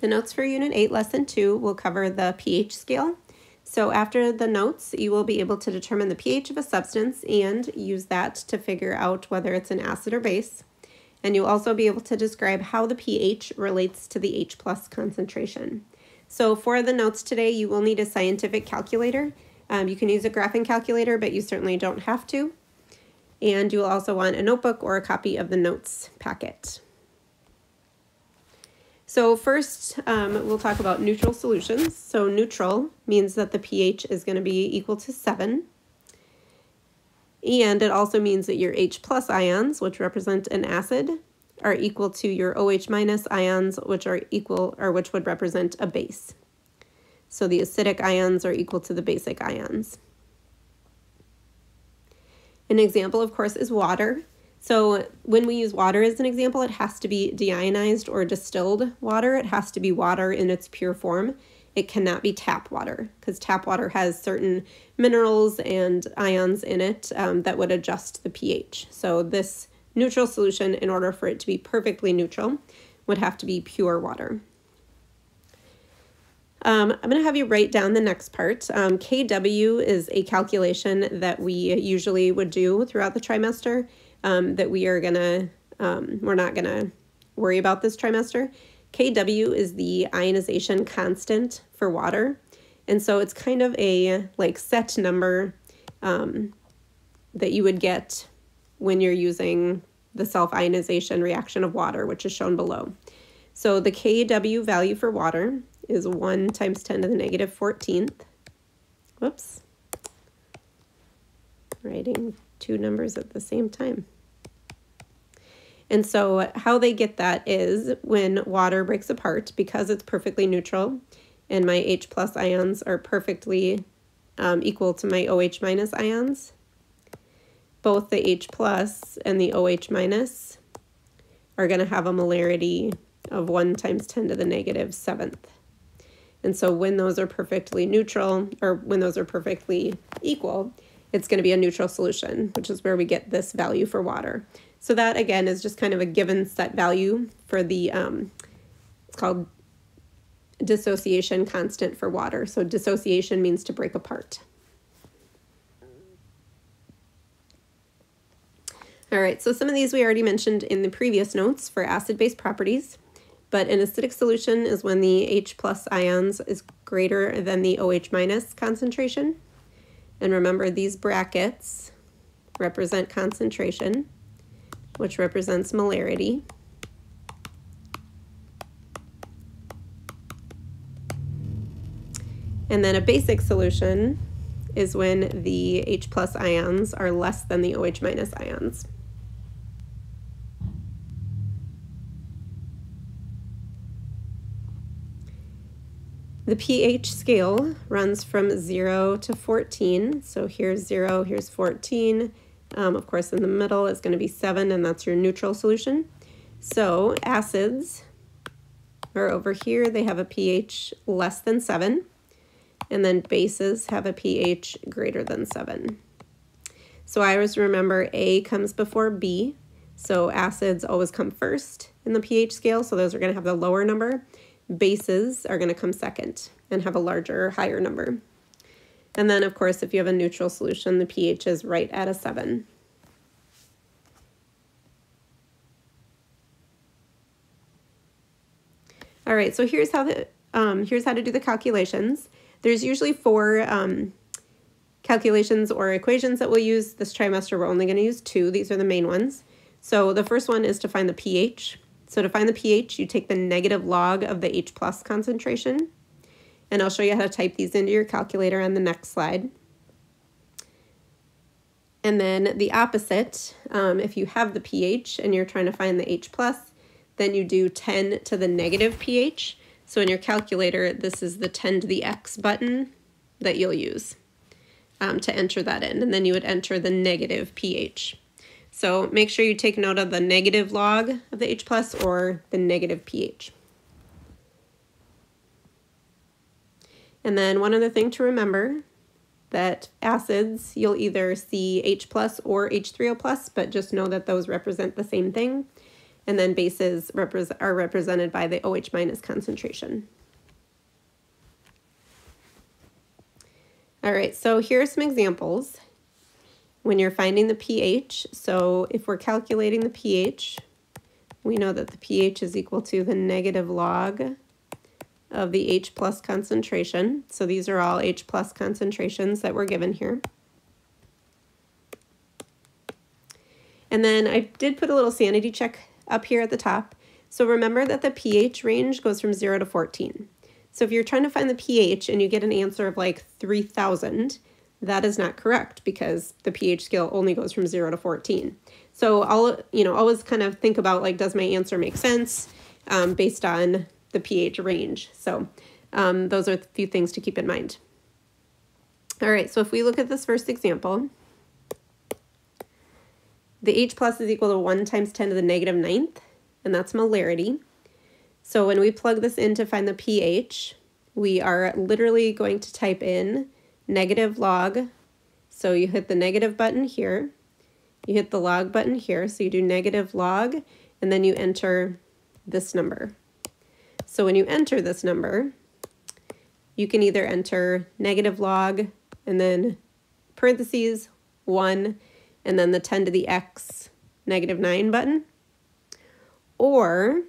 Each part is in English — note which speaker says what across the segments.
Speaker 1: The notes for Unit 8, Lesson 2 will cover the pH scale. So after the notes, you will be able to determine the pH of a substance and use that to figure out whether it's an acid or base. And you'll also be able to describe how the pH relates to the H+ concentration. So for the notes today, you will need a scientific calculator. You can use a graphing calculator, but you certainly don't have to. And you'll also want a notebook or a copy of the notes packet. So first, we'll talk about neutral solutions. So neutral means that the pH is going to be equal to 7. And it also means that your H+ ions, which represent an acid, are equal to your OH- ions, which are equal, or which would represent a base. So the acidic ions are equal to the basic ions. An example, of course, is water. So when we use water as an example, it has to be deionized or distilled water. It has to be water in its pure form. It cannot be tap water, because tap water has certain minerals and ions in it that would adjust the pH. So this neutral solution, in order for it to be perfectly neutral, would have to be pure water. I'm going to have you write down the next part. KW is a calculation that we usually would do throughout the trimester that we're not gonna worry about this trimester. KW is the ionization constant for water. And so it's kind of a set number that you would get when you're using the self-ionization reaction of water, which is shown below. So the KW value for water is 1 × 10⁻14th. Whoops. Writing two numbers at the same time. And so how they get that is when water breaks apart, because it's perfectly neutral and my H+ ions are perfectly equal to my OH- ions, both the H+ and the OH- are going to have a molarity of 1 × 10⁻⁷ And so when those are perfectly neutral, or when those are perfectly equal, it's going to be a neutral solution, which is where we get this value for water. So that, again, is just kind of a given set value for the, it's called dissociation constant for water. So dissociation means to break apart. All right, so some of these we already mentioned in the previous notes for acid-base properties, but an acidic solution is when the H+ ions is greater than the OH- concentration. And remember, these brackets represent concentration, which represents molarity. And then a basic solution is when the H+ ions are less than the OH- ions. The pH scale runs from 0 to 14. So here's 0, here's 14. Of course, in the middle is going to be 7, and that's your neutral solution. So acids are over here. They have a pH less than 7. And then bases have a pH greater than 7. So I always remember A comes before B. So acids always come first in the pH scale. So those are going to have the lower number. Bases are going to come second and have a larger, higher number. And then, of course, if you have a neutral solution, the pH is right at a 7. All right, so here's how to do the calculations. There's usually 4 calculations or equations that we'll use. This trimester, we're only going to use 2. These are the main ones. So the first one is to find the pH. So to find the pH, you take the negative log of the H+ concentration. And I'll show you how to type these into your calculator on the next slide. And then the opposite, if you have the pH and you're trying to find the H+, then you do 10 to the negative pH. So in your calculator, this is the 10 to the X button that you'll use to enter that in. And then you would enter the negative pH. So make sure you take note of the negative log of the H+ or the negative pH. And then one other thing to remember, that acids, you'll either see H+ or H3O+, but just know that those represent the same thing. and then bases are represented by the OH minus concentration. All right, so here are some examples when you're finding the pH. So if we're calculating the pH, we know that the pH is equal to the negative log of the H plus concentration. So these are all H plus concentrations that were given here. And then I did put a little sanity check up here at the top. So remember that the pH range goes from 0 to 14. So if you're trying to find the pH and you get an answer of like 3,000, that is not correct because the pH scale only goes from 0 to 14. So always kind of think about, like, does my answer make sense based on the pH range? So those are a few things to keep in mind. All right, so if we look at this first example, the H plus is equal to 1 times 10 to the negative 9th, and that's molarity. So when we plug this in to find the pH, we are literally going to type in negative log. So you hit the negative button here, you hit the log button here, so you do negative log, and then you enter this number. So when you enter this number, you can either enter negative log and then parentheses 1 and then the 10 to the x negative 9 button, or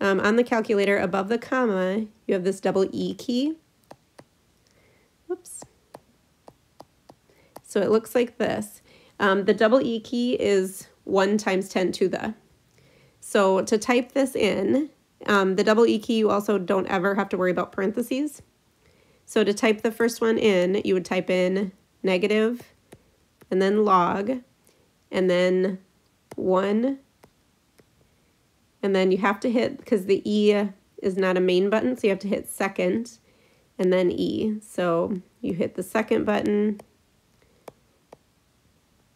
Speaker 1: on the calculator above the comma, you have this double E key. Whoops. So it looks like this. The double E key is 1 times 10 to the. So to type this in, the double E key, you also don't ever have to worry about parentheses. So to type the first one in, you would type in negative and then log and then 1. And then you have to hit, because the E is not a main button, so you have to hit second and then E. So you hit the second button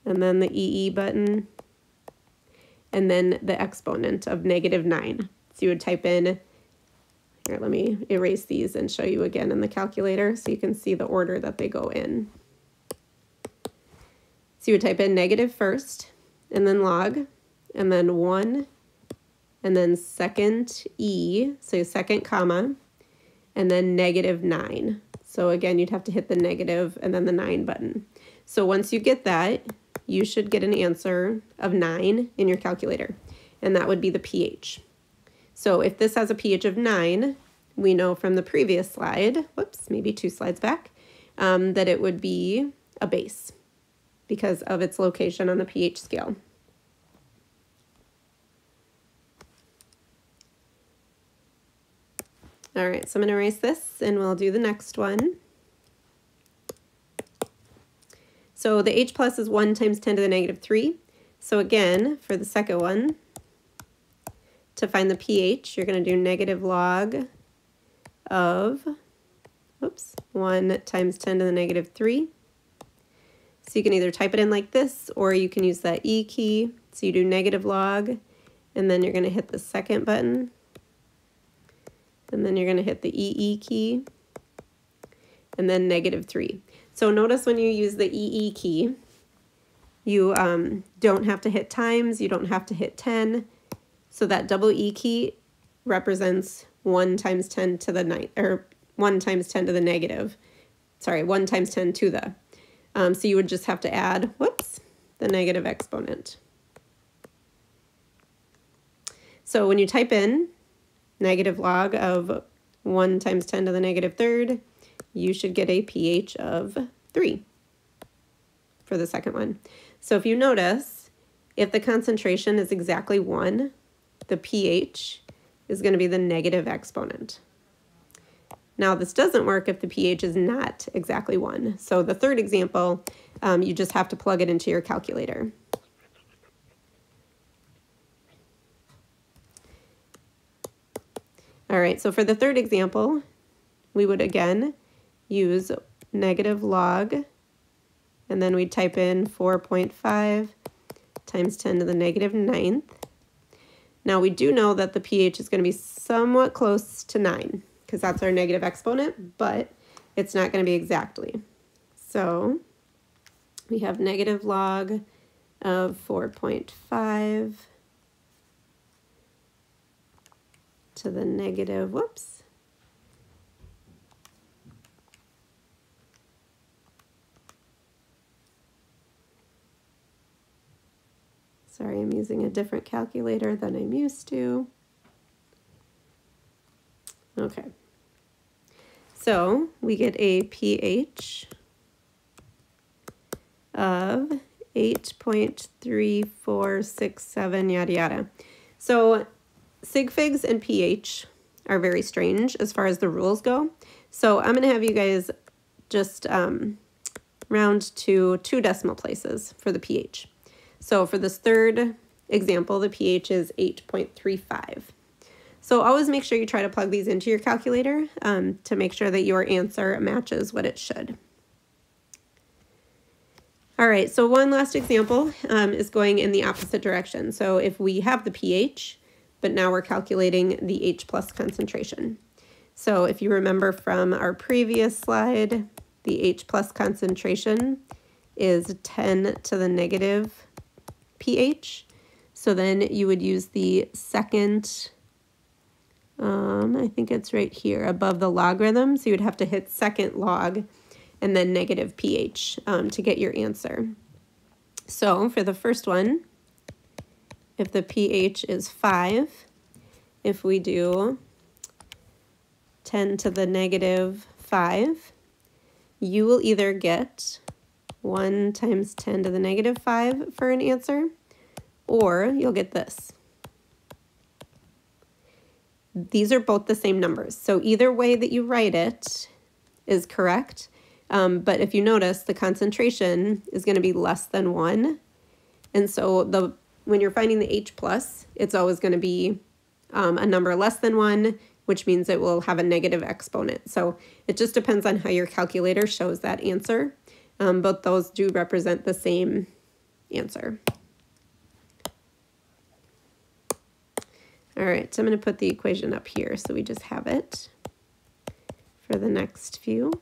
Speaker 1: and then the EE button and then the exponent of negative 9. So you would type in, here, let me erase these and show you again in the calculator so you can see the order that they go in. So you would type in negative first and then log and then 1 and then second E, so second comma, and then negative 9. So again, you'd have to hit the negative and then the 9 button. So once you get that, you should get an answer of 9 in your calculator, and that would be the pH. So if this has a pH of 9, we know from the previous slide, whoops, maybe 2 slides back, that it would be a base because of its location on the pH scale. All right, so I'm going to erase this and we'll do the next one. So the H plus is 1 times 10 to the negative 3. So again, for the second one, to find the pH, you're going to do negative log of, 1 times 10 to the negative 3. So you can either type it in like this, or you can use that E key. So you do negative log, and then you're going to hit the second button. And then you're going to hit the EE key, and then negative 3. So notice when you use the EE key, you don't have to hit times, you don't have to hit 10. So that double E key represents 1 times 10 to the 9, or 1 times 10 to the negative, sorry, 1 times 10 to the. So you would just have to add, the negative exponent. So when you type in negative log of 1 times 10 to the negative 3rd, you should get a pH of 3 for the second one. So if you notice, if the concentration is exactly 1, the pH is going to be the negative exponent. Now this doesn't work if the pH is not exactly 1. So the third example, you just have to plug it into your calculator. All right, so for the third example, we would again use negative log, and then we'd type in 4.5 times 10 to the negative 9th. Now we do know that the pH is going to be somewhat close to 9, because that's our negative exponent, but it's not going to be exactly. So we have negative log of 4.5 to the negative, whoops. Sorry, I'm using a different calculator than I'm used to. Okay. So we get a pH of 8.3467, yada yada. So sig figs and pH are very strange as far as the rules go. So I'm going to have you guys just round to 2 decimal places for the pH. So for this third example, the pH is 8.35. So always make sure you try to plug these into your calculator to make sure that your answer matches what it should. All right, so one last example is going in the opposite direction. So if we have the pH, but now we're calculating the H+ concentration. So if you remember from our previous slide, the H+ concentration is 10 to the negative pH. So then you would use the second, I think it's right here above the logarithm. So you'd have to hit second log and then negative pH to get your answer. So for the first one, if the pH is 5, if we do 10 to the negative 5, you will either get 1 times 10 to the negative 5 for an answer, or you'll get this. These are both the same numbers, so either way that you write it is correct, but if you notice, the concentration is going to be less than 1, and so when you're finding the H+, it's always going to be a number less than 1, which means it will have a negative exponent. So it just depends on how your calculator shows that answer. But those do represent the same answer. All right, so I'm going to put the equation up here so we just have it for the next few.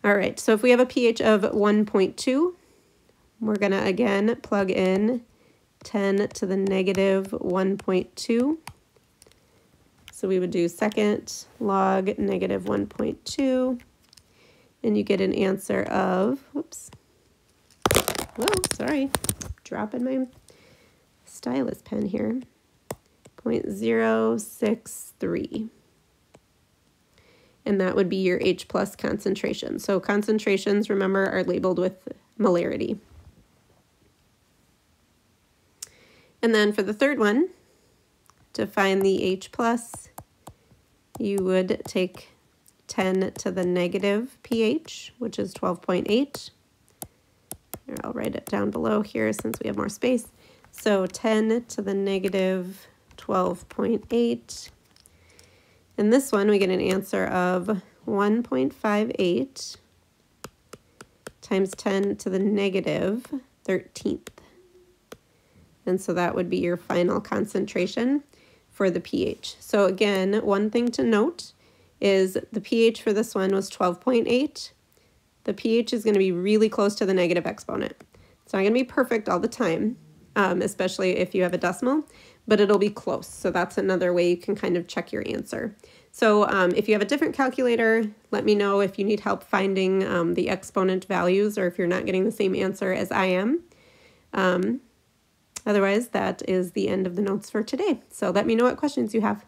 Speaker 1: All right, so if we have a pH of 1.2, we're going to again plug in 10 to the negative 1.2. So we would do second log negative 1.2, and you get an answer of, whoops, whoa, sorry, dropping my stylus pen here, 0.063. And that would be your H+ concentration. So concentrations, remember, are labeled with molarity. And then for the third one, to find the H+, you would take 10 to the negative pH, which is 12.8. I'll write it down below here since we have more space. So 10 to the negative 12.8. In this one, we get an answer of 1.58 times 10 to the negative 13th. And so that would be your final concentration for the pH. So again, one thing to note is the pH for this one was 12.8. The pH is going to be really close to the negative exponent. It's not going to be perfect all the time, especially if you have a decimal, but it'll be close. So that's another way you can kind of check your answer. So if you have a different calculator, let me know if you need help finding the exponent values or if you're not getting the same answer as I am. Otherwise, that is the end of the notes for today. So let me know what questions you have.